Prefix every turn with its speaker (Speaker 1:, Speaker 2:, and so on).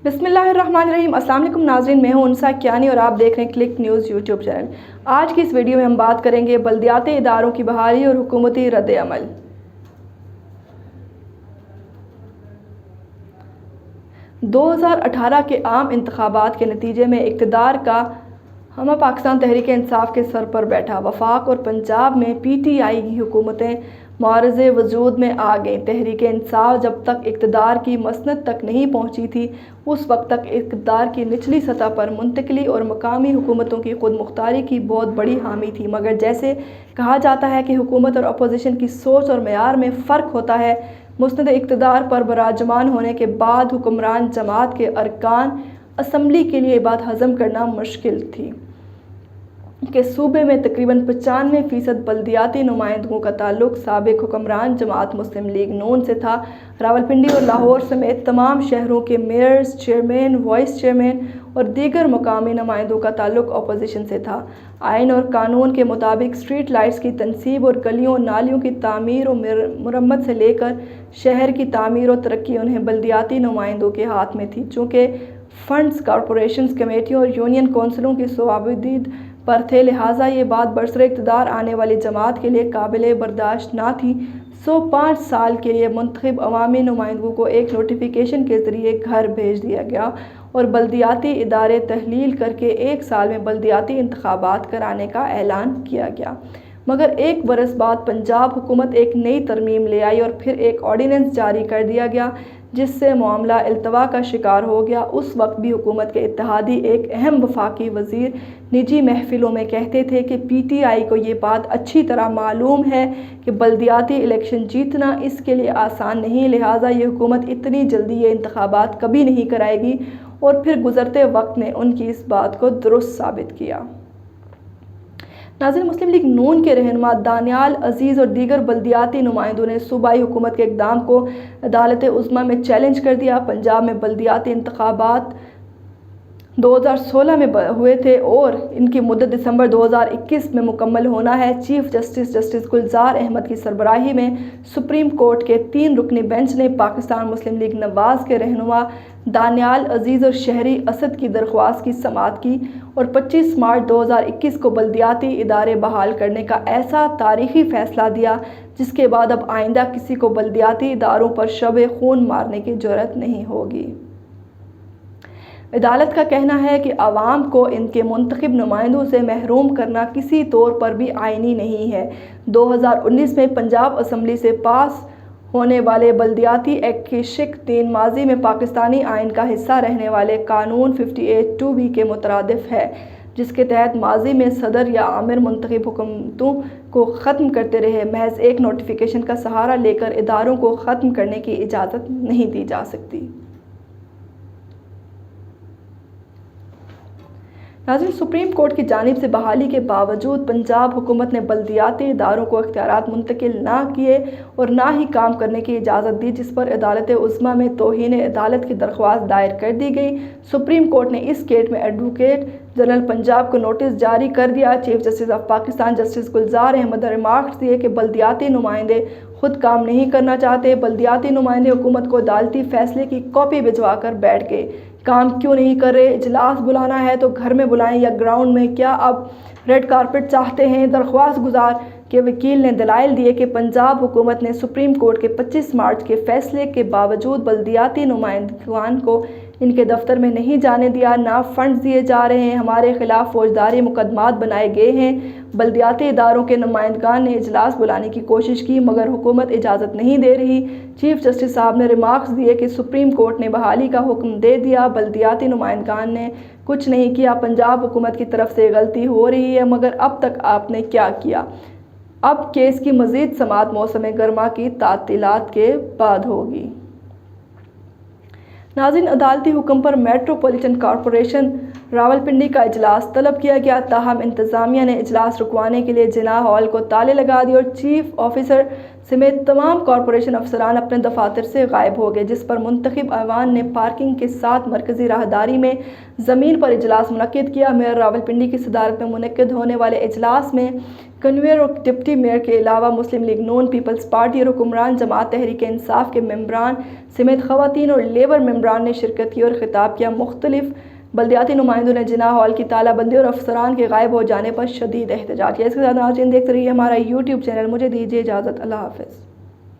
Speaker 1: बिस्मिल्लाहिर्रहमानिर्रहीम। अस्सलाम वालेकुम नाज़रीन, मैं हूं उनसा कियानी और आप देख रहे हैं क्लिक न्यूज़ यूट्यूब चैनल। आज की इस वीडियो में हम बात करेंगे बल्दियाती इदारों की बहाली और हुकूमती रद्द-ए-अमल। 2018 के आम इंतखाबात के नतीजे में इक़्तिदार का हम पाकिस्तान तहरीक इंसाफ के सर पर बैठा वफाक और पंजाब में PTI की हुकूमतें मुआरज़े वजूद में आ गईं। तहरीक इंसाफ जब तक इक़्तिदार की मसनद तक नहीं पहुँची थी, उस वक्त तक इक़्तिदार की निचली सतह पर मुंतकिली और मकामी हुकूमतों की खुद मुख्तारी की बहुत बड़ी हामी थी। मगर जैसे कहा जाता है कि हुकूमत और अपोजिशन की सोच और मेयार में फ़र्क होता है, मुस्नद इक़्तिदार पर बराजमान होने के बाद हुक्मरान जमात के अरकान असम्बली के लिए बात हज़म करना मुश्किल थी कि सूबे में तकरीबन 95% बल्दियाती नुमाइंदों का ताल्लुक साबिक हुक्मरान जमात मुस्लिम लीग नून से था। रावलपिंडी और लाहौर समेत तमाम शहरों के मेयर्स, चेयरमैन, वाइस चेयरमैन और दीगर मकामी नुमाइंदों का ताल्लुक अपोजिशन से था। आइन और कानून के मुताबिक स्ट्रीट लाइट्स की तनसीब और गलियों नालियों की तामीर और मुरम्मत से लेकर शहर की तामीर और तरक्की उन्हें बल्दियाती नुमाइंदों के हाथ में थी। चूँकि फंड्स कॉरपोरेशंस, कमेटियों और यूनियन कौंसिलों की सोआबदीद पर थे, लिहाजा ये बात बरसरे इक़्तिदार आने वाली जमात के लिए काबिल बर्दाश्त ना थी। 5 साल के लिए मुंतखब अवामी नुमाइंदों को एक नोटिफिकेशन के ज़रिए घर भेज दिया गया और बल्दियाती इदारे तहलील करके 1 साल में बल्दियाती इंतखाबात कराने का ऐलान किया गया। मगर 1 बरस बाद पंजाब हुकूमत एक नई तरमीम ले आई और फिर एक ऑर्डिनेंस जारी कर दिया गया, जिससे मामला इल्तवा का शिकार हो गया। उस वक्त भी हुकूमत के इत्तेहादी एक अहम वफाकी वज़ीर निजी महफिलों में कहते थे कि PTI को ये बात अच्छी तरह मालूम है कि बल्दियाती इलेक्शन जीतना इसके लिए आसान नहीं, लिहाजा ये हुकूमत इतनी जल्दी ये इंतखाबात कभी नहीं कराएगी। और फिर गुज़रते वक्त ने उनकी इस बात को दुरुस्त साबित किया। नाज़रीन, मुस्लिम लीग नून के रहनुमा दानियाल अजीज़ और दीगर बल्दियाती नुमाइंदों ने सूबाई हुकूमत के इक़दाम को अदालत उज़्मा में चैलेंज कर दिया। पंजाब में बल्दियाती इंतखाबात 2016 में हुए थे और इनकी मुद्दत दिसंबर 2021 में मुकम्मल होना है। चीफ जस्टिस गुलजार अहमद की सरबराही में सुप्रीम कोर्ट के 3 रुकनी बेंच ने पाकिस्तान मुस्लिम लीग नवाज़ के रहनुमा दानियाल अजीज़ और शहरी असद की दरख्वास्त की समाअत की और 25 मार्च 2021 को बल्दियाती इदारे बहाल करने का ऐसा तारीख़ी फ़ैसला दिया जिसके बाद अब आइंदा किसी को बल्दियाती इदारों पर शब खून मारने की जुर्रत नहीं होगी। अदालत का कहना है कि आवाम को इनके मुंतखब नुमाइंदों से महरूम करना किसी तौर पर भी आइनी नहीं है। 2019 में पंजाब असम्बली से पास होने वाले बल्दियाती एक्ट की शिक 3 माजी में पाकिस्तानी आइन का हिस्सा रहने वाले कानून 58(2)B के मुतरादिफ है, जिसके तहत माजी में सदर या आमिर मुंतखब हुकूमतों को ख़त्म करते रहे। महज एक नोटिफिकेशन का सहारा लेकर इदारों को ख़त्म करने की इजाज़त नहीं दी जा सकती। नाज़रीन, सुप्रीम कोर्ट की जानिब से बहाली के बावजूद पंजाब हुकूमत ने बल्दियाती इदारों को इख्तियारात मुंतकिल ना किए और ना ही काम करने की इजाज़त दी, जिस पर अदालत उज़्मा में तौहीन अदालत की दरख्वास्त दायर कर दी गई। सुप्रीम कोर्ट ने इस केस में एडवोकेट जनरल पंजाब को नोटिस जारी कर दिया। Chief justice of Pakistan justice Gulzar Ahmed ने रिमार्क्स दिए कि बल्दियाती नुमाइंदे खुद काम नहीं करना चाहते। बल्दियाती नुमाइंदे हुकूमत को अदालती फ़ैसले की कॉपी भिजवा कर बैठ गए। काम क्यों नहीं कर रहे? इजलास बुलाना है तो घर में बुलाएं या ग्राउंड में। क्या अब रेड कारपेट चाहते हैं? दरख्वास्त गुजार के वकील ने दलाइल दिए कि पंजाब हुकूमत ने सुप्रीम कोर्ट के 25 मार्च के फैसले के बावजूद बल्दियाती नुमाइंदगान को इनके दफ्तर में नहीं जाने दिया, ना फंड्स दिए जा रहे हैं, हमारे खिलाफ फौजदारी मुकदमात बनाए गए हैं। बल्दियाती इदारों के नुमाइंदगान ने इजलास बुलाने की कोशिश की मगर हुकूमत इजाज़त नहीं दे रही। चीफ जस्टिस साहब ने रिमार्क्स दिए कि सुप्रीम कोर्ट ने बहाली का हुक्म दे दिया, बल्दियाती नुमाइंदगान ने कुछ नहीं किया। पंजाब हुकूमत की तरफ से गलती हो रही है, मगर अब तक आपने क्या किया? अब केस की मज़ीद समाअत मौसम गर्मा की तातीलात के बाद होगी। नाज़रीन, अदालती हुक्म पर मेट्रोपॉलिटन कॉरपोरेशन راولپنڈی کا اجلاس طلب کیا گیا، تاہم انتظامیہ نے اجلاس رکوانے کے لیے جناح ہال کو تالے لگا دیے اور چیف آفیسر سمیت تمام کارپوریشن افسران اپنے دفاتر سے غائب ہو گئے، جس پر منتخب ایوان نے پارکنگ کے ساتھ مرکزی راہداری میں زمین پر اجلاس منعقد کیا۔ میئر راولپنڈی کی صدارت میں منعقد ہونے والے اجلاس میں کنوینر اور ڈپٹی میئر کے علاوہ مسلم لیگ نون، پیپلز پارٹی اور حکمران جماعت تحریک انصاف کے ممبران سمیت خواتین اور لیبر ممبران نے شرکت کی اور خطاب کیا۔ مختلف بلدیاتی نمائندوں نے جناح ہال کی تالہ بندی اور افسران کے غائب ہو جانے پر شدید احتجاج کیا۔ اس کے ساتھ ناظرین دیکھتے رہیے ہمارا یوٹیوب چینل۔ مجھے دیجیے اجازت، اللہ حافظ۔